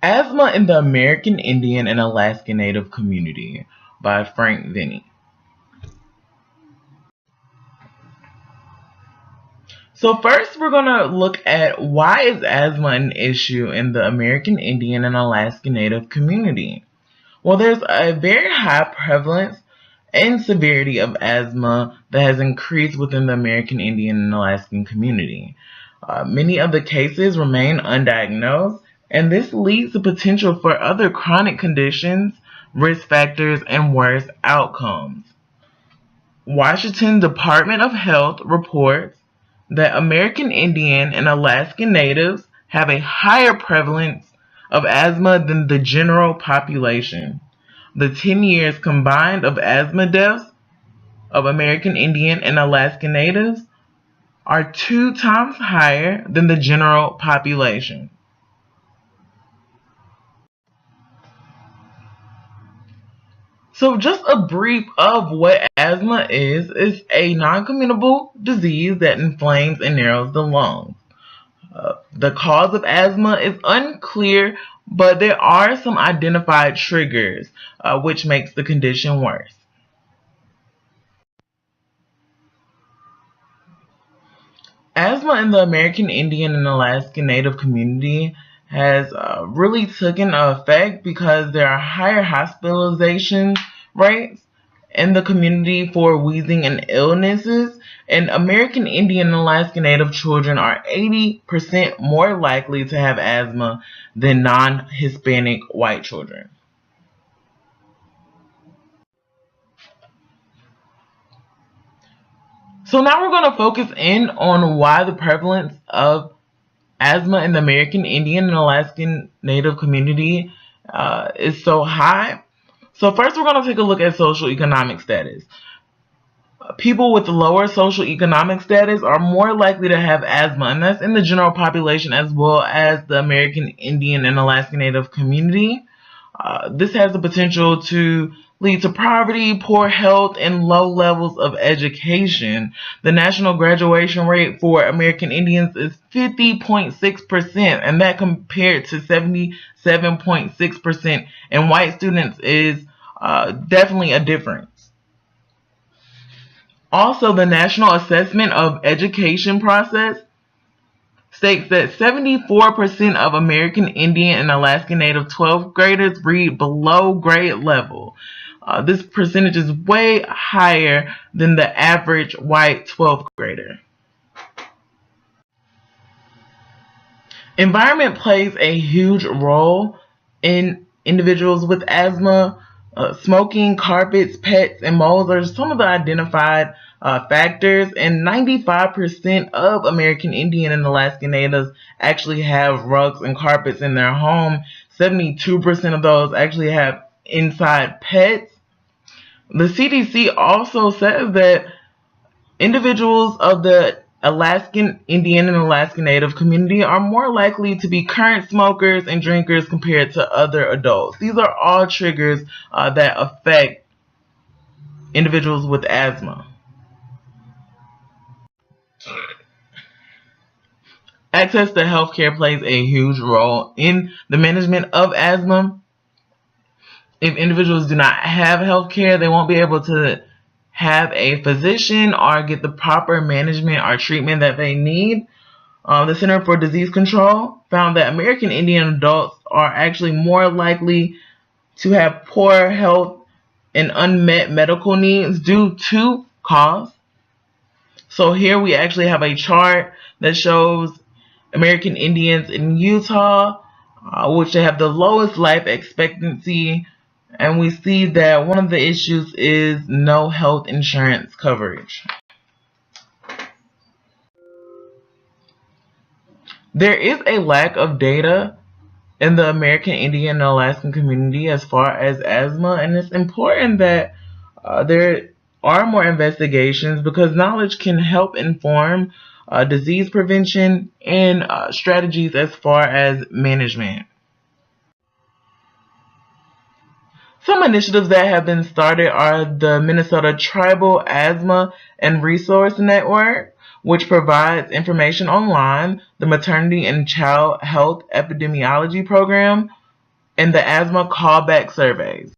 Asthma in the American Indian and Alaska Native Community by Frank Vinnie. So first we're going to look at why is asthma an issue in the American Indian and Alaska Native community. Well, there's a very high prevalence and severity of asthma that has increased within the American Indian and Alaskan community. Many of the cases remain undiagnosed, and this leads to potential for other chronic conditions, risk factors, and worse outcomes. Washington Department of Health reports that American Indian and Alaskan Natives have a higher prevalence of asthma than the general population. The 10 years combined of asthma deaths of American Indian and Alaskan Natives are 2 times higher than the general population. So just a brief of what asthma is a non-communicable disease that inflames and narrows the lungs. The cause of asthma is unclear, but there are some identified triggers, which makes the condition worse. Asthma in the American Indian and Alaskan Native community has really taken effect because there are higher hospitalization rates in the community for wheezing and illnesses, and American Indian and Alaska Native children are 80% more likely to have asthma than non-Hispanic white children. So now we're going to focus in on why the prevalence of asthma in the American Indian and Alaskan Native community is so high. So first we're going to take a look at socioeconomic status. People with lower socioeconomic status are more likely to have asthma, and that's in the general population as well as the American Indian and Alaska Native community. This has the potential to lead to poverty, poor health, and low levels of education. The national graduation rate for American Indians is 50.6%, and that compared to 77.6% in white students is definitely a difference. Also, the National Assessment of Education process states that 74% of American Indian and Alaska Native 12th graders read below grade level. This percentage is way higher than the average white 12th grader. Environment plays a huge role in individuals with asthma. Smoking, carpets, pets, and molds are some of the identified factors, and 95% of American Indian and Alaska Natives actually have rugs and carpets in their home. 72% of those actually have inside pets. The CDC also says that individuals of the Alaskan Indian and Alaska Native community are more likely to be current smokers and drinkers compared to other adults. These are all triggers that affect individuals with asthma. Access to healthcare plays a huge role in the management of asthma. If individuals do not have healthcare, they won't be able to have a physician or get the proper management or treatment that they need. The Center for Disease Control found that American Indian adults are actually more likely to have poor health and unmet medical needs due to cost. So here we actually have a chart that shows American Indians in Utah, which have the lowest life expectancy, and we see that one of the issues is no health insurance coverage. There is a lack of data in the American Indian and Alaskan community as far as asthma, and it's important that there are more investigations because knowledge can help inform disease prevention and strategies as far as management. Some initiatives that have been started are the Minnesota Tribal Asthma and Resource Network, which provides information online, the Maternity and Child Health Epidemiology Program, in the asthma callback surveys.